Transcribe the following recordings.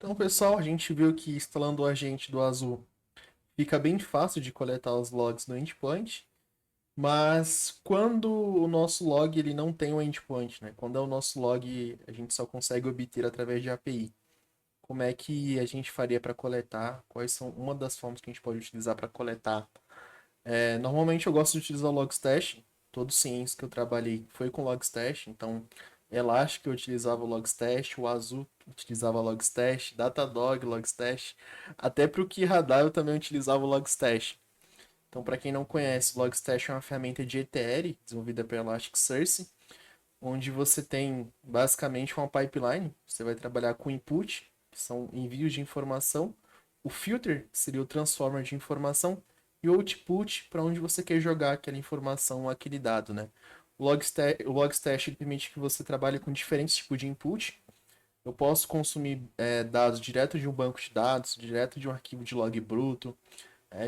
Então, pessoal, a gente viu que instalando o agente do Azul fica bem fácil de coletar os logs no endpoint, mas quando o nosso log ele não tem um endpoint, né? Quando é o nosso log, a gente só consegue obter através de API. Como é que a gente faria para coletar? Quais são uma das formas que a gente pode utilizar para coletar? Normalmente eu gosto de utilizar o Logstash. Todo ciência que eu trabalhei foi com Logstash, então Elastic eu utilizava o Logstash, o Azul utilizava Logstash, Datadog, Logstash, até para o Radar eu também utilizava o Logstash. Então, para quem não conhece, o Logstash é uma ferramenta de ETL desenvolvida pela Elasticsearch, onde você tem basicamente uma pipeline. Você vai trabalhar com input, que são envios de informação, o filter, que seria o transformer de informação, e o output, para onde você quer jogar aquela informação, aquele dado, né? O Logstash ele permite que você trabalhe com diferentes tipos de input. Eu posso consumir dados direto de um banco de dados, direto de um arquivo de log bruto,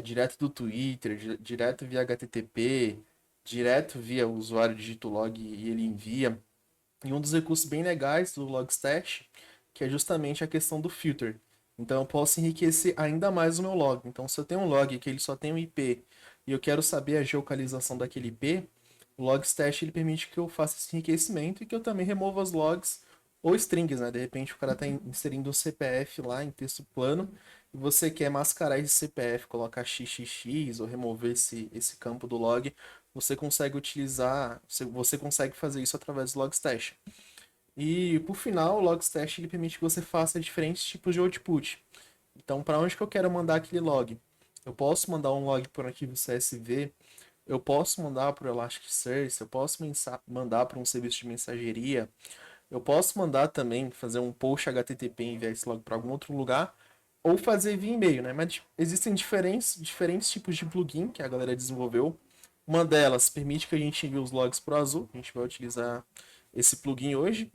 direto do Twitter, direto via HTTP, direto via o usuário digita o log e ele envia. E um dos recursos bem legais do Logstash, que é justamente a questão do filter. Então eu posso enriquecer ainda mais o meu log. Então se eu tenho um log que ele só tem um IP e eu quero saber a geocalização daquele IP, o Logstash ele permite que eu faça esse enriquecimento e que eu também remova os logs ou strings, né? De repente o cara está inserindo um CPF lá em texto plano e você quer mascarar esse CPF, colocar XXX ou remover esse campo do log, você consegue utilizar, você consegue fazer isso através do Logstash. E por final, o Logstash ele permite que você faça diferentes tipos de output. Então, para onde que eu quero mandar aquele log? Eu posso mandar um log por arquivo CSV, eu posso mandar para o Elasticsearch, eu posso mandar para um serviço de mensageria, eu posso mandar também fazer um post HTTP e enviar esse log para algum outro lugar, ou fazer via e-mail, né? Mas existem diferentes tipos de plugin que a galera desenvolveu. Uma delas permite que a gente envie os logs para o Azul, a gente vai utilizar esse plugin hoje.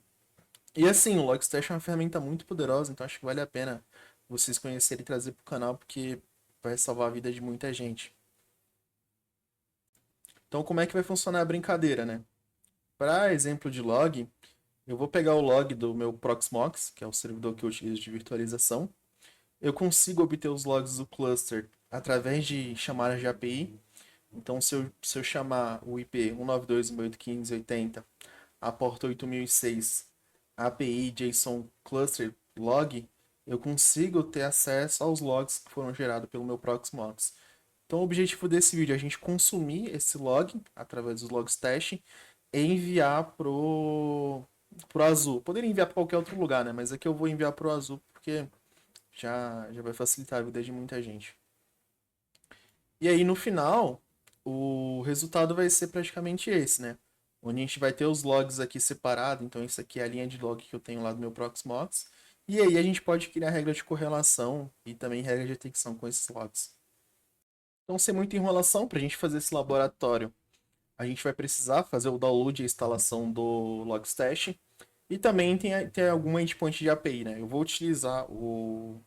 E assim, o Logstash é uma ferramenta muito poderosa, então acho que vale a pena vocês conhecerem e trazer para o canal, porque vai salvar a vida de muita gente. Então, como é que vai funcionar a brincadeira, né? Para exemplo de log, eu vou pegar o log do meu Proxmox, que é o servidor que eu utilizo de virtualização. Eu consigo obter os logs do cluster através de chamadas de API. Então, se eu chamar o IP 192.168.15.80, a porta 8006, API JSON Cluster Log, eu consigo ter acesso aos logs que foram gerados pelo meu Proxmox. Então, o objetivo desse vídeo é a gente consumir esse log através dos Logstash e enviar pro Azul. Poderia enviar para qualquer outro lugar, né? Mas aqui eu vou enviar pro Azul porque já vai facilitar a vida de muita gente. E aí, no final, o resultado vai ser praticamente esse, né? Onde a gente vai ter os logs aqui separados. Então, isso aqui é a linha de log que eu tenho lá do meu Proxmox. E aí, a gente pode criar regra de correlação e também regra de detecção com esses logs. Então, sem muita enrolação, para a gente fazer esse laboratório, a gente vai precisar fazer o download e a instalação do Logstash. E também tem alguma endpoint de API, né? Eu vou utilizar o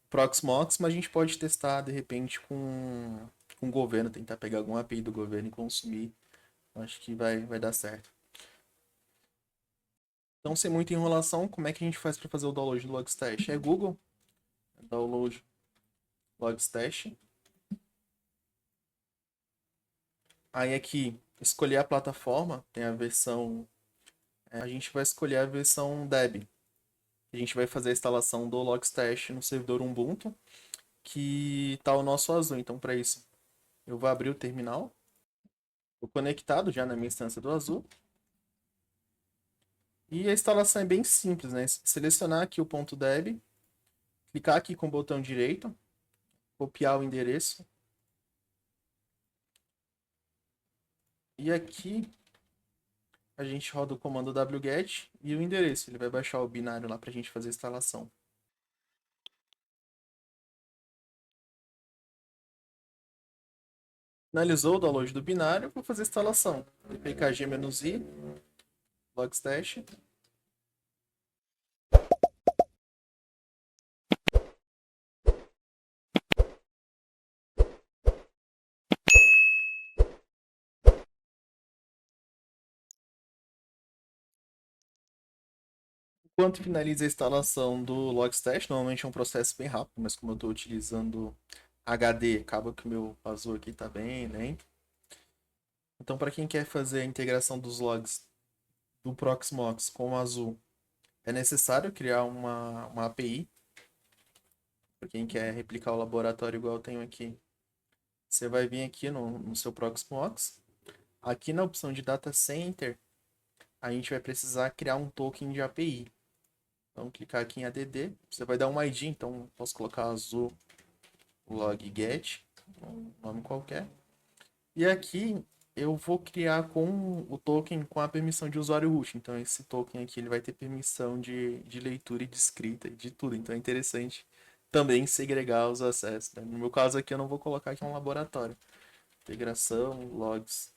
Proxmox, mas a gente pode testar de repente com o governo, tentar pegar alguma API do governo e consumir. Acho que vai dar certo. Então, sem muita enrolação, como é que a gente faz para fazer o download do Logstash? É Google, download Logstash. Aí aqui, escolher a plataforma, tem a versão. A gente vai escolher a versão Deb. A gente vai fazer a instalação do Logstash no servidor Ubuntu, que está o nosso Azul. Então, para isso, eu vou abrir o terminal. Estou conectado já na minha instância do Azul. E a instalação é bem simples, né? Selecionar aqui o ponto .deb, clicar aqui com o botão direito, copiar o endereço. E aqui a gente roda o comando wget e o endereço. Ele vai baixar o binário lá para a gente fazer a instalação. Finalizou o download do binário, vou fazer a instalação. dpkg-i, logstash. Enquanto finaliza a instalação do Logstash, normalmente é um processo bem rápido, mas como eu estou utilizando HD, acaba que o meu Azure aqui está bem lento. Então, para quem quer fazer a integração dos logs do Proxmox com o Azure, é necessário criar uma API. Para quem quer replicar o laboratório igual eu tenho aqui, você vai vir aqui no seu Proxmox. Aqui na opção de Data Center, a gente vai precisar criar um token de API. Então, clicar aqui em ADD, você vai dar um ID, então posso colocar Azure log get, um nome qualquer. E aqui eu vou criar com o token com a permissão de usuário root. Então esse token aqui ele vai ter permissão de leitura e de escrita e de tudo. Então é interessante também segregar os acessos, né? No meu caso aqui eu não vou colocar aqui um laboratório. Integração, logs,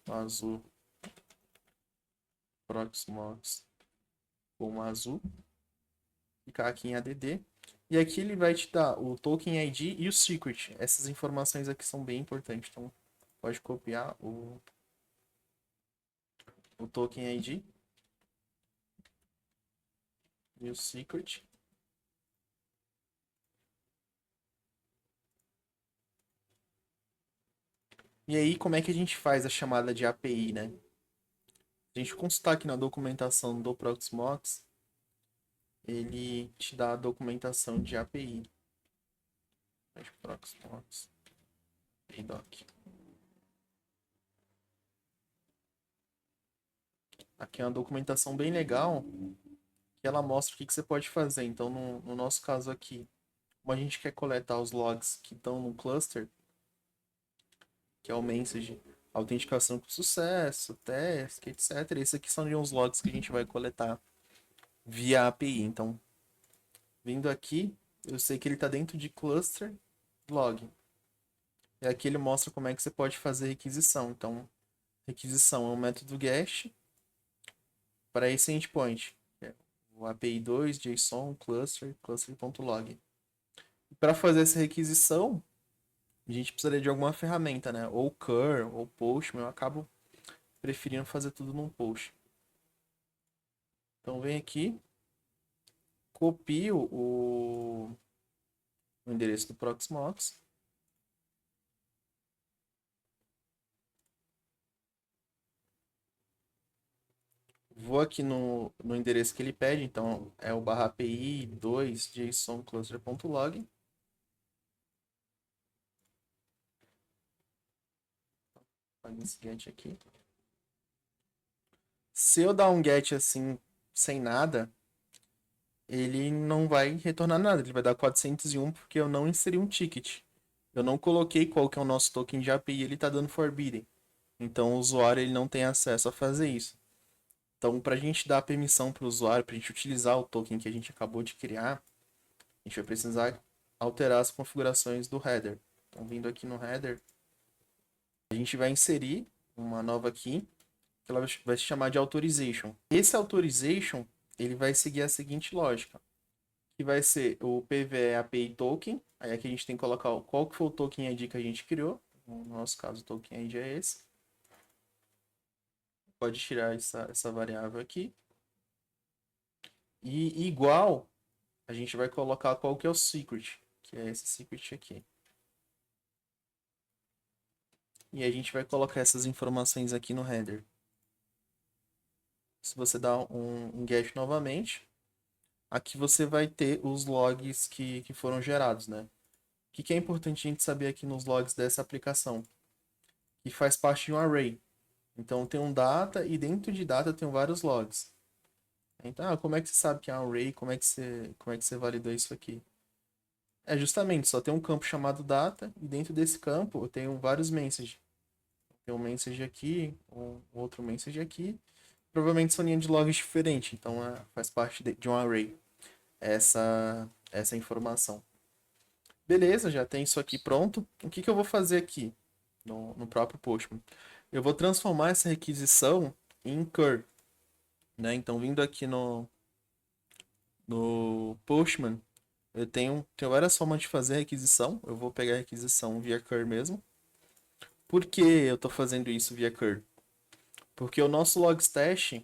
azul, proxmox com azul. Clicar aqui em ADD. E aqui ele vai te dar o token ID e o secret. Essas informações aqui são bem importantes. Então pode copiar o token ID e o secret. E aí, como é que a gente faz a chamada de API, né? A gente consultar aqui na documentação do Proxmox, ele te dá a documentação de API. Proxmox API doc. Aqui é uma documentação bem legal, que ela mostra o que você pode fazer. Então, no nosso caso aqui, como a gente quer coletar os logs que estão no cluster, que é o message, autenticação com sucesso, teste, etc. Esses aqui são os logs que a gente vai coletar via API. Então, vindo aqui, eu sei que ele está dentro de cluster log. E aqui ele mostra como é que você pode fazer requisição. Então, requisição é um método GET para esse endpoint. O API 2, JSON, cluster, cluster.log. Para fazer essa requisição, a gente precisaria de alguma ferramenta, né? Ou Curl, ou Postman. Eu acabo preferindo fazer tudo num post. Então, vem aqui, copio o endereço do Proxmox. Vou aqui no endereço que ele pede, então é o /API 2 JSON cluster.log. Faz esse get aqui. Se eu dar um get assim, sem nada, ele não vai retornar nada. Ele vai dar 401 porque eu não inseri um ticket. Eu não coloquei qual que é o nosso token de API, ele está dando forbidden. Então o usuário ele não tem acesso a fazer isso. Então, para a gente dar permissão para o usuário, para a gente utilizar o token que a gente acabou de criar, a gente vai precisar alterar as configurações do header. Então, vindo aqui no header, a gente vai inserir uma nova key, que ela vai se chamar de authorization. Esse authorization, ele vai seguir a seguinte lógica, que vai ser o PVE API token, aí aqui a gente tem que colocar qual que foi o token ID que a gente criou, no nosso caso o token ID é esse. Pode tirar essa variável aqui. E igual, a gente vai colocar qual que é o secret, que é esse secret aqui. E a gente vai colocar essas informações aqui no header. Se você dá um get novamente, aqui você vai ter os logs que foram gerados, né? O que é importante a gente saber aqui nos logs dessa aplicação? Que faz parte de um array. Então tem um data e dentro de data tem vários logs. Então, como é que você sabe que é um array? Como é que você validou isso aqui? É justamente, só tem um campo chamado data e dentro desse campo eu tenho vários messages. Tem um message aqui, um outro message aqui. Provavelmente são linhas de logs diferentes, então faz parte de um array essa informação. Beleza, já tem isso aqui pronto. O que eu vou fazer aqui no próprio Postman? Eu vou transformar essa requisição em cur. Né? Então, vindo aqui no Postman, eu tenho várias formas de fazer a requisição. Eu vou pegar a requisição via cur mesmo. Por que eu estou fazendo isso via cur? Porque o nosso logstash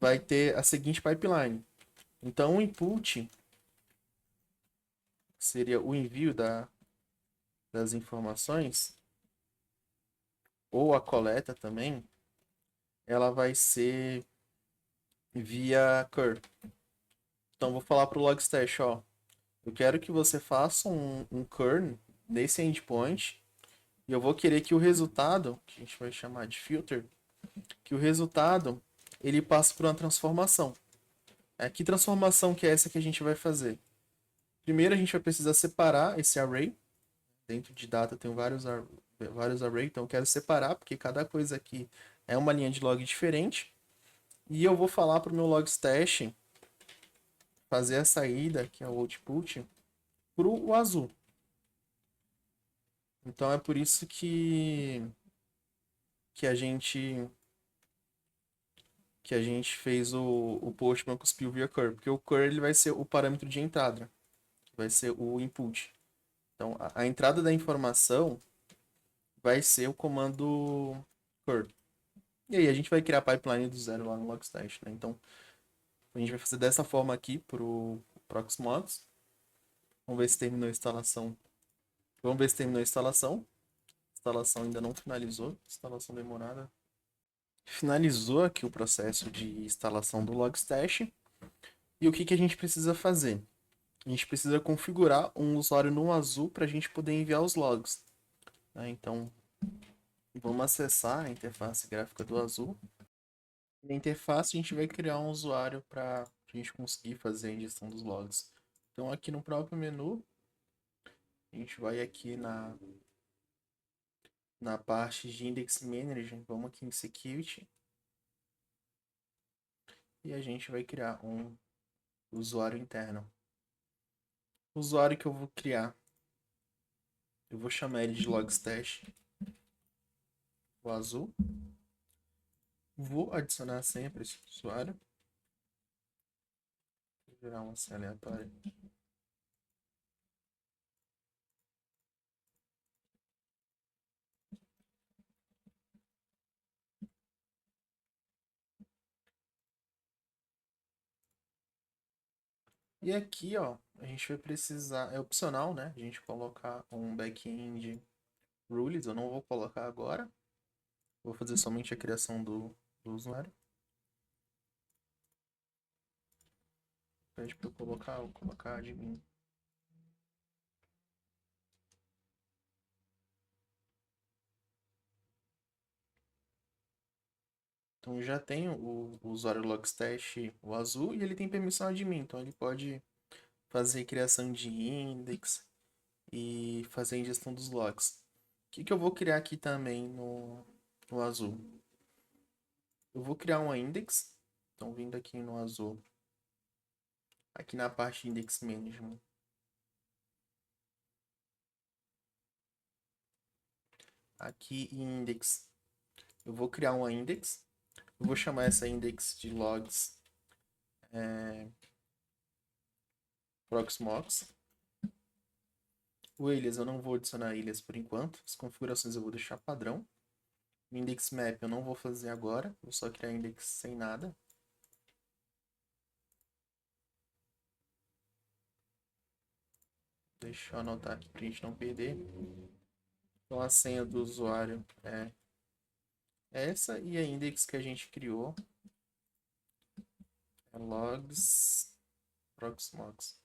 vai ter a seguinte pipeline. Então, o input seria o envio das informações, ou a coleta também, ela vai ser via curl. Então, vou falar para o Logstash, ó, eu quero que você faça um curl nesse endpoint e eu vou querer que o resultado, que a gente vai chamar de filter, que o resultado ele passe por uma transformação. Que transformação que é essa que a gente vai fazer? Primeiro, a gente vai precisar separar esse array. Dentro de data tem vários arrays, então eu quero separar, porque cada coisa aqui é uma linha de log diferente. E eu vou falar para o meu logstash fazer a saída, que é o output, para o azul. Então é por isso que a gente que a gente fez o Postman cuspiu via curl, porque o curl ele vai ser o parâmetro de entrada, vai ser o input. Então a entrada da informação vai ser o comando curl. E aí a gente vai criar a pipeline do zero lá no Logstash, né? Então a gente vai fazer dessa forma aqui pro Proxmox. Vamos ver se terminou a instalação. Vamos ver se terminou a instalação. A instalação ainda não finalizou. Instalação demorada. Finalizou aqui o processo de instalação do Logstash. E o que a gente precisa fazer? A gente precisa configurar um usuário no Azul para a gente poder enviar os logs, né? Então, vamos acessar a interface gráfica do Azul. Na interface, a gente vai criar um usuário para a gente conseguir fazer a injeção dos logs. Então, aqui no próprio menu, a gente vai aqui na parte de Index Manager, vamos aqui em Security, e a gente vai criar um usuário interno. O usuário que eu vou criar, eu vou chamar ele de Logstash, o azul. Vou adicionar sempre esse usuário. Vou gerar uma senha aleatória. E aqui, ó, a gente vai precisar, é opcional, né? A gente colocar um backend rules, eu não vou colocar agora. Vou fazer somente a criação do usuário. Pede para eu vou colocar admin. Então já tenho o usuário Logstash, o azul, e ele tem permissão admin, então ele pode fazer criação de index e fazer a ingestão dos logs. O que eu vou criar aqui também no azul? Eu vou criar uma index, então vindo aqui no azul, aqui na parte de index management. Aqui em index, eu vou criar uma index, eu vou chamar essa index de logs Proxmox. O alias eu não vou adicionar alias por enquanto, as configurações eu vou deixar padrão. O index map eu não vou fazer agora, vou só criar index sem nada. Deixa eu anotar aqui pra gente não perder. Então a senha do usuário é essa e a index que a gente criou é logs proxmox.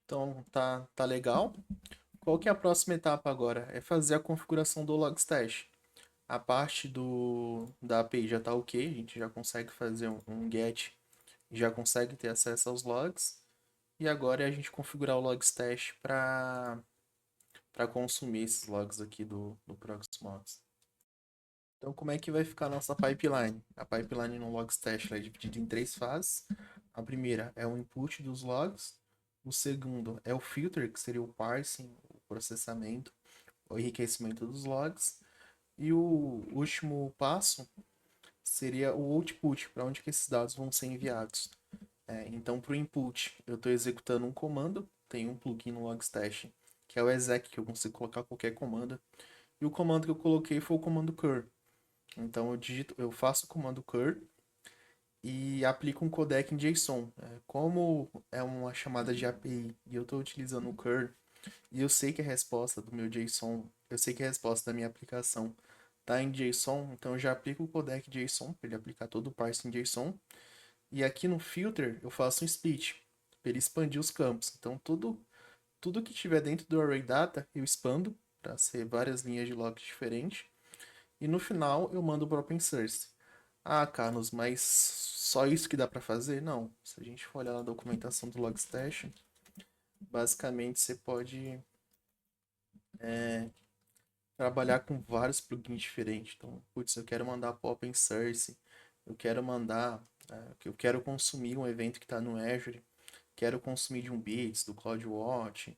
Então tá legal. Qual que é a próxima etapa agora? É fazer a configuração do Logstash. A parte da API já está ok, a gente já consegue fazer um get, já consegue ter acesso aos logs. E agora é a gente configurar o Logstash para consumir esses logs aqui do Proxmox. Então, como é que vai ficar a nossa pipeline? A pipeline no Logstash é dividida em três fases. A primeira é o input dos logs. O segundo é o filter, que seria o parsing, o processamento, o enriquecimento dos logs. E o último passo seria o output, para onde que esses dados vão ser enviados. Então, para o input, eu estou executando um comando, tem um plugin no Logstash que é o exec, que eu consigo colocar qualquer comando. E o comando que eu coloquei foi o comando cur. Então eu faço o comando cur e aplico um codec em JSON. Como é uma chamada de API e eu estou utilizando o cur, e eu sei que a resposta do meu JSON, eu sei que a resposta da minha aplicação está em JSON, então eu já aplico o codec JSON para ele aplicar todo o parse em JSON. E aqui no filter eu faço um split para ele expandir os campos. Então tudo que tiver dentro do array data eu expando para ser várias linhas de logs diferentes. E no final eu mando para o open source. Ah, Carlos, mas só isso que dá para fazer? Não. Se a gente for olhar na documentação do Logstash, basicamente você pode trabalhar com vários plugins diferentes. Então, putz, eu quero mandar para o open source, eu quero mandar, eu quero consumir um evento que está no Azure, quero consumir de um Bits, do CloudWatch,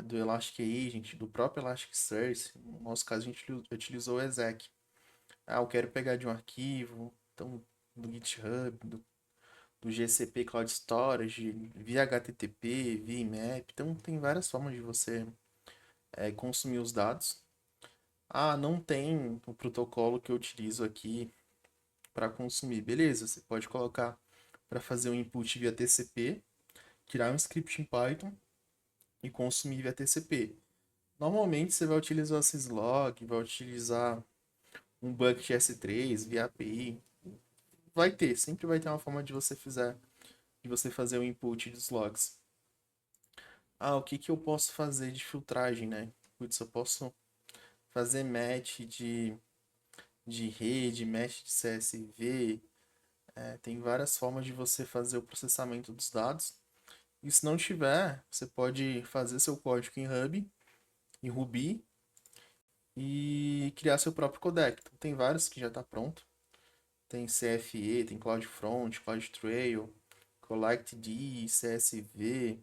do Elastic Agent, do próprio Elasticsearch. No nosso caso, a gente utilizou o exec. Ah, eu quero pegar de um arquivo, então do GitHub, do GCP Cloud Storage, via HTTP, via IMAP. Então tem várias formas de você consumir os dados. Ah, não tem o protocolo que eu utilizo aqui para consumir. Beleza, você pode colocar para fazer um input via TCP, criar um script em Python e consumir via TCP. Normalmente você vai utilizar o syslog, vai utilizar um bucket S3 via API. Sempre vai ter uma forma de você fazer o input dos logs. Ah, o que que eu posso fazer de filtragem, né? Putz, eu posso fazer match de rede, match de CSV. Tem várias formas de você fazer o processamento dos dados. E se não tiver, você pode fazer seu código em Hub, em Ruby, e criar seu próprio codec. Então, tem vários que já está pronto. Tem CFE, tem CloudFront, CloudTrail, CollectD, CSV.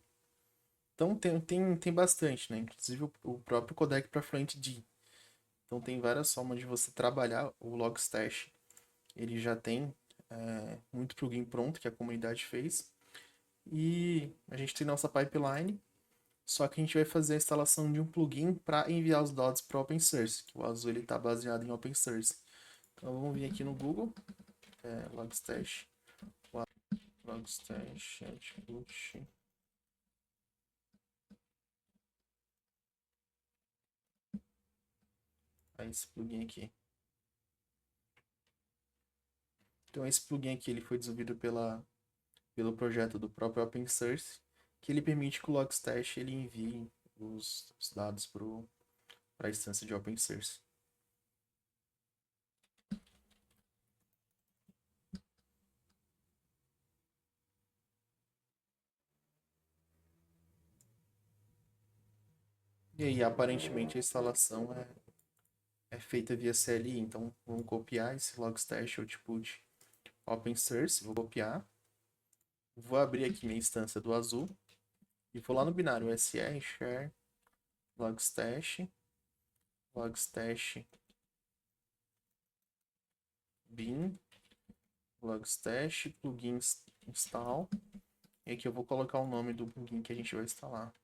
Então tem bastante, né? Inclusive o próprio codec para FluentD. Então tem várias formas de você trabalhar o Logstash. Ele já tem muito plugin pronto que a comunidade fez. E a gente tem nossa pipeline, só que a gente vai fazer a instalação de um plugin para enviar os dados para o open source, que o Azul está baseado em open source. Então vamos vir aqui no Google, Logstash, Logstash, Output. Aí esse plugin aqui. Então esse plugin aqui ele foi desenvolvido pelo projeto do próprio open source, que ele permite que o Logstash ele envie os dados para a instância de open source. E aí, aparentemente, a instalação é feita via CLI. Então, vamos copiar esse Logstash Output Open Source. Vou copiar. Vou abrir aqui minha instância do Azul. E vou lá no binário SR, share, Logstash, Logstash, bin, Logstash, plugins install. E aqui eu vou colocar o nome do plugin que a gente vai instalar.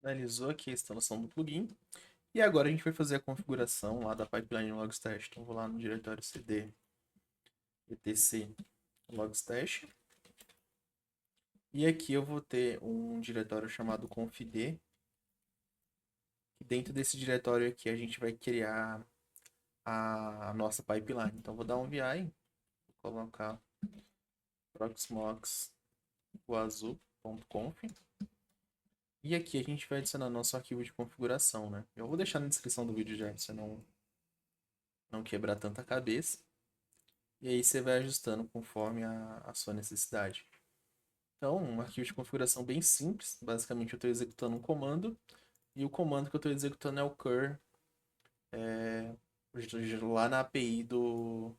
Finalizou aqui a instalação do plugin. E agora a gente vai fazer a configuração lá da pipeline Logstash. Então vou lá no diretório cd etc Logstash. E aqui eu vou ter um diretório chamado confd. E dentro desse diretório aqui a gente vai criar a nossa pipeline. Então vou dar um vi, vou colocar proxmox azul.conf. E aqui a gente vai adicionar nosso arquivo de configuração, né? Eu vou deixar na descrição do vídeo já, pra você não quebrar tanta cabeça. E aí você vai ajustando conforme a sua necessidade. Então, um arquivo de configuração bem simples. Basicamente eu estou executando um comando. E o comando que eu estou executando é o cur lá na API do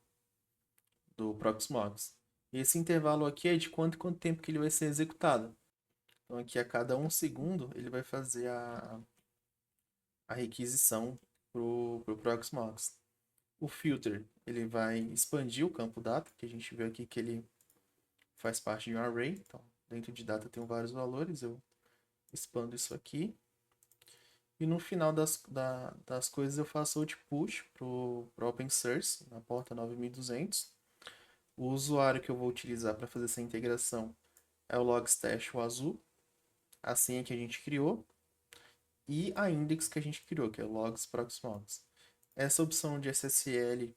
Proxmox. E esse intervalo aqui é de quanto tempo que ele vai ser executado. Então aqui a cada 1 segundo ele vai fazer a requisição pro Proxmox. O filter, ele vai expandir o campo data, que a gente viu aqui que ele faz parte de um array. Então, dentro de data tem vários valores, eu expando isso aqui. E no final das coisas eu faço out push pro open source, na porta 9200. O usuário que eu vou utilizar para fazer essa integração é o logstash, o azul, a senha que a gente criou, e a index que a gente criou, que é logs proxmox. Essa opção de SSL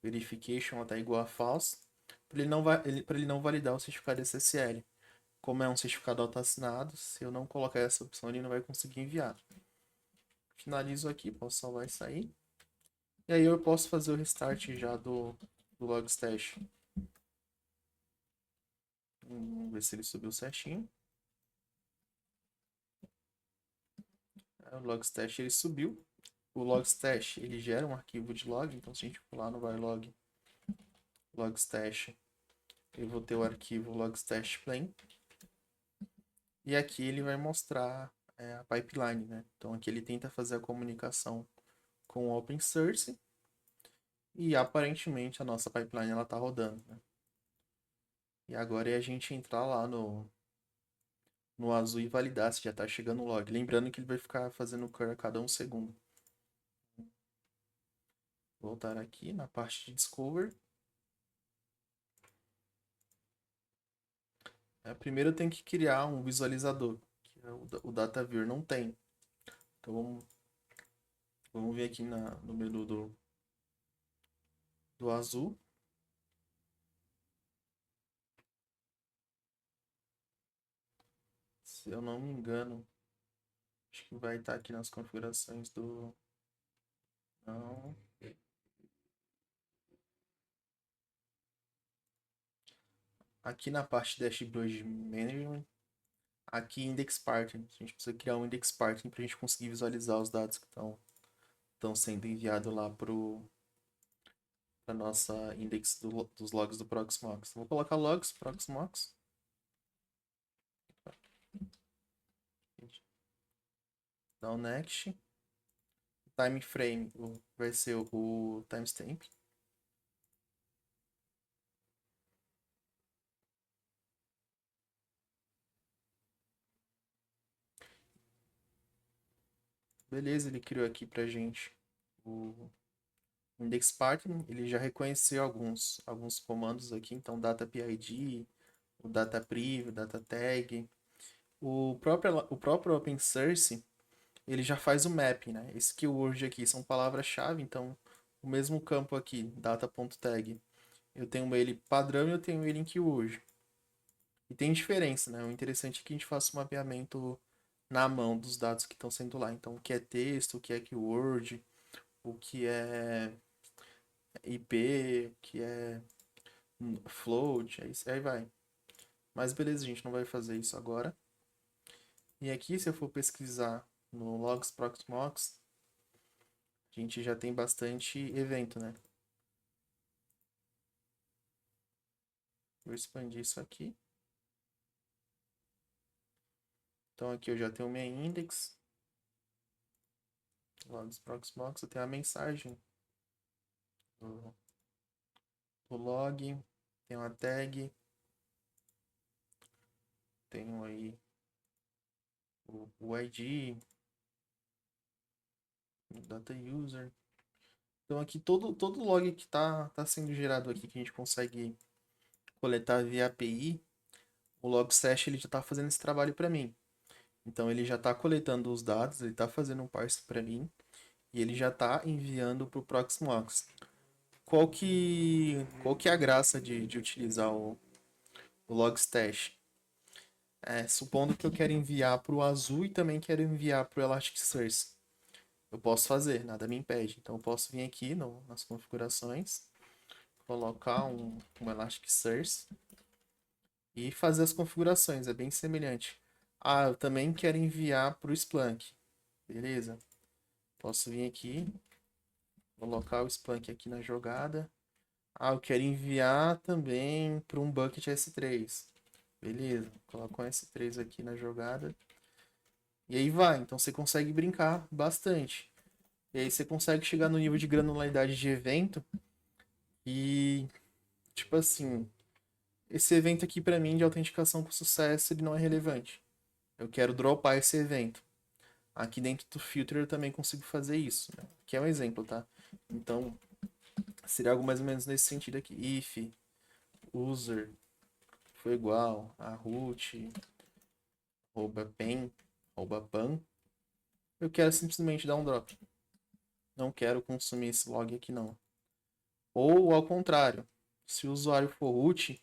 verification está igual a false, para ele não validar o certificado SSL. Como é um certificado autoassinado, se eu não colocar essa opção, ele não vai conseguir enviar. Finalizo aqui, posso salvar e sair. E aí eu posso fazer o restart já do logstash. Vamos ver se ele subiu certinho. O logstash ele subiu. O logstash ele gera um arquivo de log, então se a gente for lá no varlog logstash, eu vou ter o arquivo logstash plain. E aqui ele vai mostrar a pipeline, né? Então aqui ele tenta fazer a comunicação com o open source e aparentemente a nossa pipeline ela tá rodando, né? E agora é a gente entrar lá no azul e validar se já está chegando o log. Lembrando que ele vai ficar fazendo curl a cada 1 segundo. Voltar aqui na parte de Discover. Primeiro eu tenho que criar um visualizador, que o DataViewer não tem. Então vamos ver aqui no menu do azul. Se eu não me engano, acho que vai estar aqui nas configurações do... Não. Aqui na parte Dashboard Management, aqui Index Partner. A gente precisa criar um Index Partner para a gente conseguir visualizar os dados que estão sendo enviados lá para nossa index dos logs do Proxmox. Vou colocar logs Proxmox. Dá o next. Time frame vai ser o timestamp. Beleza, ele criou aqui pra gente o index partner. Ele já reconheceu alguns comandos aqui, então data PID, o data priv, o data tag. O próprio open source, ele já faz o mapping, né? Esse keyword aqui são palavras-chave, então o mesmo campo aqui, data.tag, eu tenho ele padrão e eu tenho ele em keyword. E tem diferença, né? O interessante é que a gente faça o mapeamento na mão dos dados que estão sendo lá. Então, o que é texto, o que é keyword, o que é IP, o que é float, aí vai. Mas beleza, a gente não vai fazer isso agora. E aqui, se eu for pesquisar no logs proxmox, a gente já tem bastante evento, né? Vou expandir isso aqui. Então aqui eu já tenho minha index, logs proxmox, eu tenho a mensagem do log, tenho a tag, tenho aí o ID, o data user. Então aqui todo log que tá sendo gerado aqui que a gente consegue coletar via API, o logstash ele já está fazendo esse trabalho para mim. Então ele já está coletando os dados, ele está fazendo um parse para mim e ele já está enviando para o Proxmox. Qual que é a graça de utilizar o logstash? Supondo que eu quero enviar para o azul e também quero enviar para o Elasticsearch. Eu posso fazer, nada me impede. Então eu posso vir aqui nas configurações, colocar um Elasticsearch e fazer as configurações. É bem semelhante. Ah, eu também quero enviar para o Splunk. Beleza. Posso vir aqui, colocar o Splunk aqui na jogada. Ah, eu quero enviar também para um bucket S3. Beleza. Coloco um S3 aqui na jogada. E aí vai, então você consegue brincar bastante. E aí você consegue chegar no nível de granularidade de evento e, tipo assim, esse evento aqui pra mim de autenticação com sucesso, ele não é relevante. Eu quero dropar esse evento. Aqui dentro do filter eu também consigo fazer isso, né? Que é um exemplo, tá? Então, seria algo mais ou menos nesse sentido aqui. If user foi igual a root, pen, pan, eu quero simplesmente dar um drop. Não quero consumir esse log aqui não. Ou ao contrário, se o usuário for root,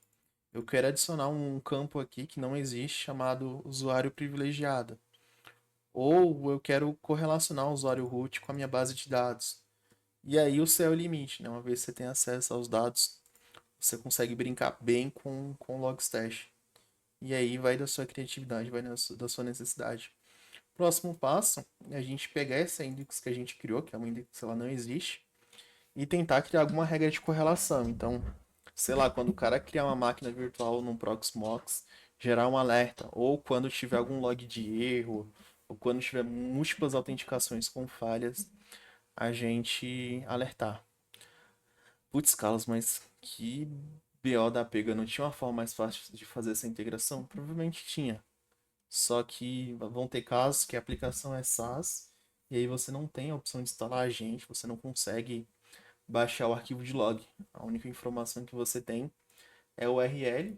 eu quero adicionar um campo aqui que não existe chamado usuário privilegiado. Ou eu quero correlacionar o usuário root com a minha base de dados. E aí o céu é o limite, né? Uma vez que você tem acesso aos dados, você consegue brincar bem com o Logstash. E aí vai da sua criatividade, vai da sua necessidade. Próximo passo é a gente pegar essa index que a gente criou, que é uma index que ela não existe, e tentar criar alguma regra de correlação. Então, sei lá, quando o cara criar uma máquina virtual num Proxmox, gerar um alerta, ou quando tiver algum log de erro, ou quando tiver múltiplas autenticações com falhas, a gente alertar. Putz, Carlos, mas que BO da pega, não tinha uma forma mais fácil de fazer essa integração? Provavelmente tinha. Só que vão ter casos que a aplicação é SaaS e aí você não tem a opção de instalar agente, você não consegue baixar o arquivo de log. A única informação que você tem é o URL,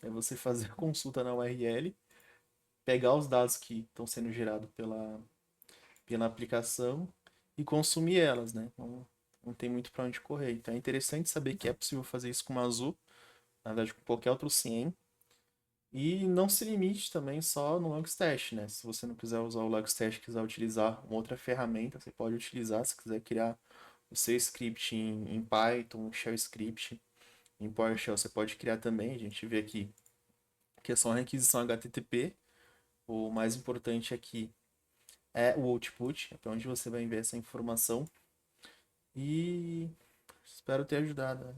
é você fazer a consulta na URL, pegar os dados que estão sendo gerados pela aplicação e consumir elas, né? Não tem muito para onde correr. Então é interessante saber que é possível fazer isso com uma Azure, na verdade com qualquer outro CIEM. E não se limite também só no Logstash, né? Se você não quiser usar o Logstash, quiser utilizar uma outra ferramenta, você pode utilizar. Se quiser criar o seu script em Python, Shell Script, em PowerShell você pode criar também. A gente vê aqui que é só uma requisição HTTP. O mais importante aqui é o output, é para onde você vai enviar essa informação. E espero ter ajudado.